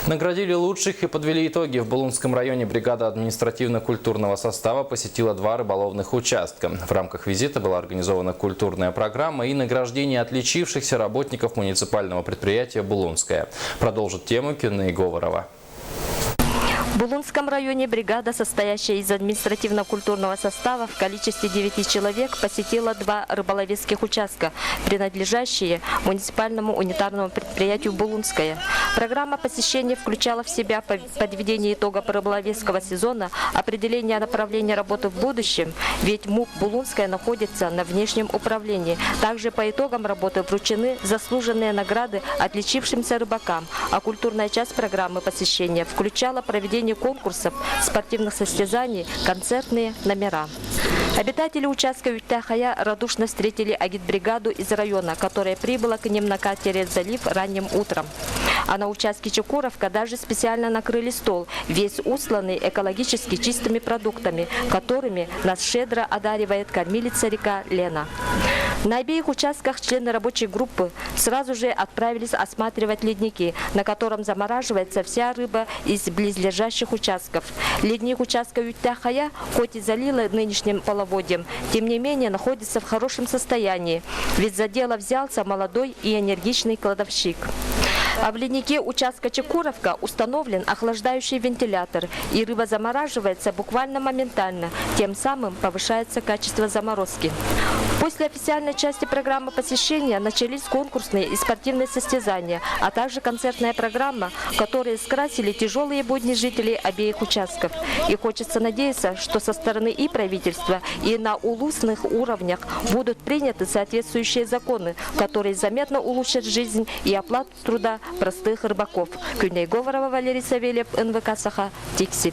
Наградили лучших и подвели итоги. В Булунском районе бригада административно-культурного состава посетила 2 рыболовных участка. В рамках визита была организована культурная программа и награждение отличившихся работников муниципального предприятия «Булунское». Продолжит тему Кюнна Говорова. В Булунском районе бригада, состоящая из административно-культурного состава в количестве 9 человек, посетила 2 рыболовецких участка, принадлежащие муниципальному унитарному предприятию «Булунское». Программа посещения включала в себя подведение итогов рыболовецкого сезона, определение направления работы в будущем, ведь МУП «Булунское» находится на внешнем управлении. Также по итогам работы вручены заслуженные награды отличившимся рыбакам, а культурная часть программы посещения включала проведение конкурсов, спортивных состязаний, концертные номера. Обитатели участка Ютахая радушно встретили агитбригаду из района, которая прибыла к ним на катере «Залив» ранним утром. А на участке Чекуровка даже специально накрыли стол, весь усланный экологически чистыми продуктами, которыми нас щедро одаривает кормилица река Лена. На обеих участках члены рабочей группы сразу же отправились осматривать ледники, на котором замораживается вся рыба из близлежащих участков. Ледник участка Ютахая, хоть и залило нынешним половодьем, тем не менее находится в хорошем состоянии, ведь за дело взялся молодой и энергичный кладовщик. А в леднике участка Чекуровка установлен охлаждающий вентилятор, и рыба замораживается буквально моментально, тем самым повышается качество заморозки. После официальной части программы посещения начались конкурсные и спортивные состязания, а также концертная программа, которые скрасили тяжелые будни жителей обеих участков. И хочется надеяться, что со стороны и правительства, и на улусных уровнях будут приняты соответствующие законы, которые заметно улучшат жизнь и оплату труда простых рыбаков. Кюнна Говорова, Валерий Савельев, НВК Саха, Тикси.